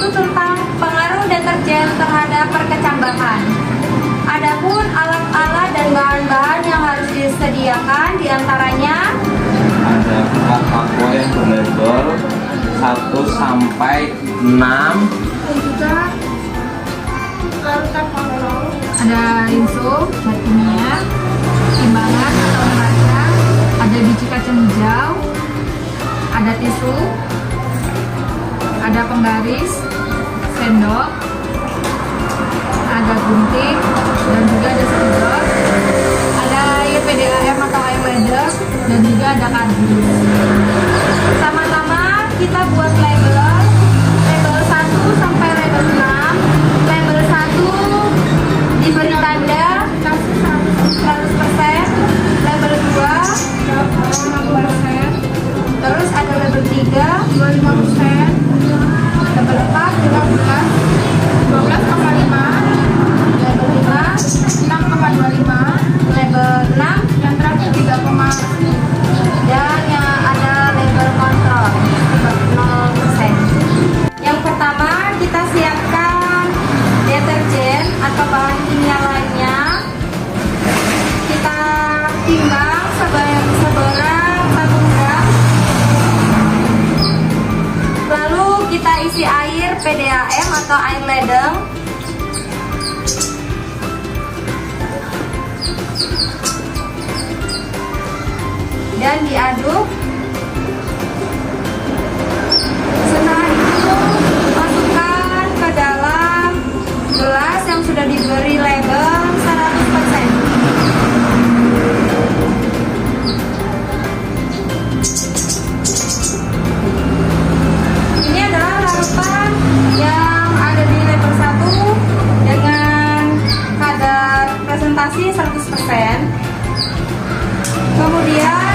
itu tentang pengaruh deterjen terhadap perkecambahan. Adapun alat-alat dan bahan-bahan yang harus disediakan diantaranya ada bekas aqua yang berlabel 1 sampai 6, dan juga larutan kontrol. Ada rinso, zat kimia, timbangan atau neraca, ada biji kacang hijau, ada tisu, ada penggaris, sendok, ada gunting, dan juga ada spidol, ada air PDAM atau air ledek, dan juga ada kardus. Pertama-tama kita buat label 1 sampai label 6. Label 1 diberi tanda 100%, label 2 60%, terus ada label 3 25%, label 4 12,5, label 5 6,25, label 6 yang terakhir 3, dan yang ada label kontrol 0%. Yang pertama kita siapkan deterjen atau bahan kimia lainnya. Kita timbang seberat 1 gram. Lalu kita isi air PDAM atau air ledeng. Dan diaduk. Setelah itu masukkan ke dalam gelas yang sudah diberi label 100%. Ini adalah larutan yang ada di label 1 dengan kadar presentasi 100%. Kemudian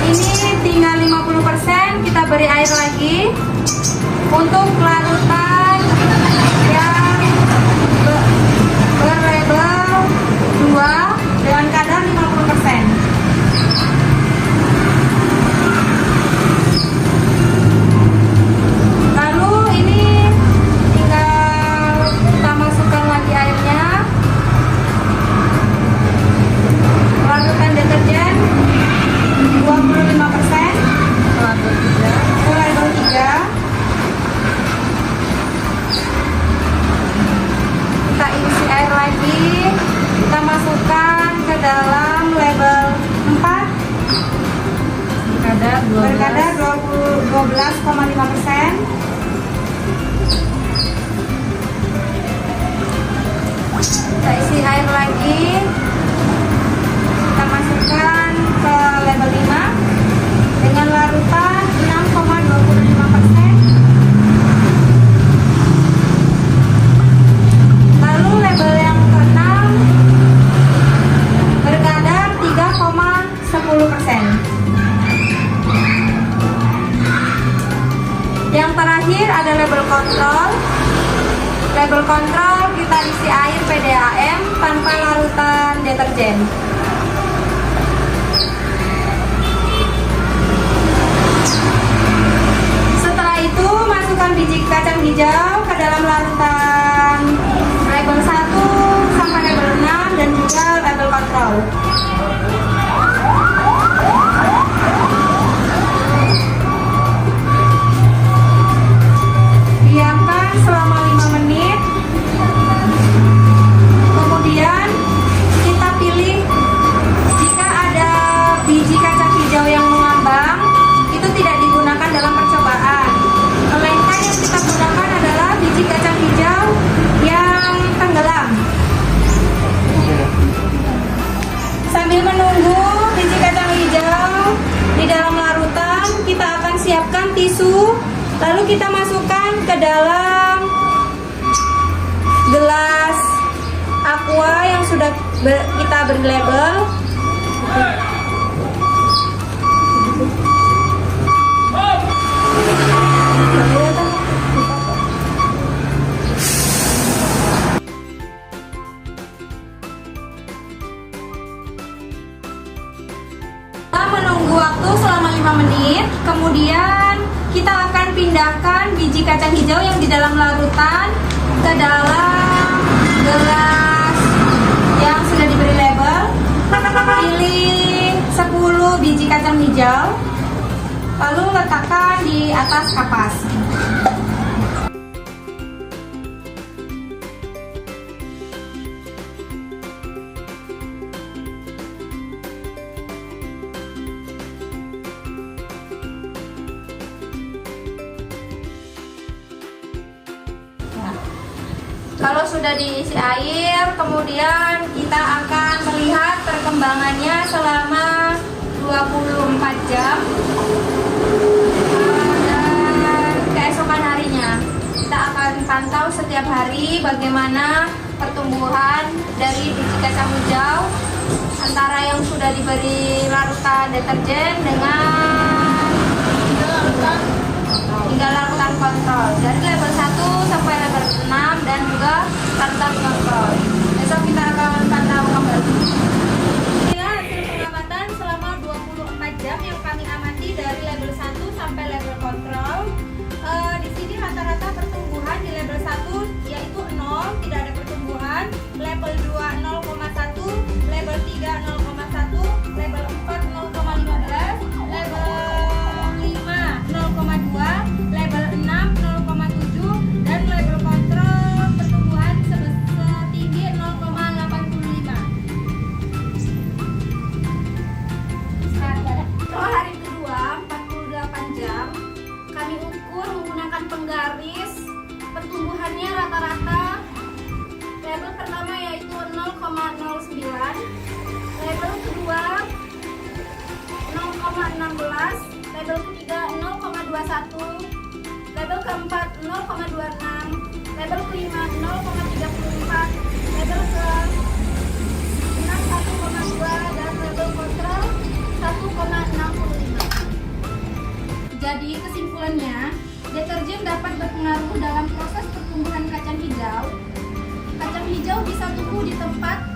ini tinggal 50%, kita beri air lagi untuk larutan yang berlabel 2 dengan kadar 50%. Lalu ini tinggal kita masukkan lagi airnya. Larutan deterjen 25%, label 3. Kita isi air lagi, kita masukkan ke dalam label 4 berkadar 12,5%. Kita isi air lagi, kita masukkan ke label 5 dengan larutan 6,25%. Lalu label yang ke-6 berkadar 3,10%. Yang terakhir ada label kontrol. Label kontrol kita isi air PDAM tanpa larutan deterjen. Setelah itu masukkan biji kacang hijau ke dalam larutan label 1 sampai label 6 dan juga label kontrol. Diamkan selama 5 menit. Kemudian kita pilih, jika ada biji kacang hijau yang mengambang, itu tidak digunakan dalam percobaan. Melainkan yang kita gunakan adalah biji kacang hijau yang tenggelam. Sambil menunggu biji kacang hijau di dalam larutan, kita akan siapkan tisu. Lalu kita masukkan ke dalam gelas aqua yang sudah kita beri label. Kita menunggu waktu selama 5 menit, kemudian kita akan pindahkan biji kacang hijau yang di dalam larutan ke dalam gelas yang sudah diberi label. Pilih 10 biji kacang hijau, lalu letakkan di atas kapas. Kalau sudah diisi air, kemudian kita akan melihat perkembangannya selama 24 jam. Dan keesokan harinya kita akan pantau setiap hari bagaimana pertumbuhan dari biji kacang hijau antara yang sudah diberi larutan deterjen dengan hingga larutan kontrol dari level 1 sampai level 6 dan juga larutan kontrol. Besok kita akan pantau kembali. Inilah hasil pengamatan selama 24 jam yang kami amati dari level 1 sampai level kontrol. Di sini rata-rata pertumbuhan di level 1 yaitu 0, tidak ada pertumbuhan. Level 2 0,1, level 3 0,1, level 4 0,15, level 5 0,2, level 6 0,7, dan level kontrol pertumbuhan setinggi 0,85. Setelah hari kedua 48 jam, kami ukur menggunakan penggaris pertumbuhannya rata-rata. Level pertama yaitu 0,09, level kedua 0,16, level ketiga 0,21, level keempat 0,26, level kelima 0,34, level ke-6 1,2, dan level kontrol 1,65. Jadi kesimpulannya, deterjen dapat berpengaruh dalam proses pertumbuhan kacang hijau. Kacang hijau bisa tumbuh di tempat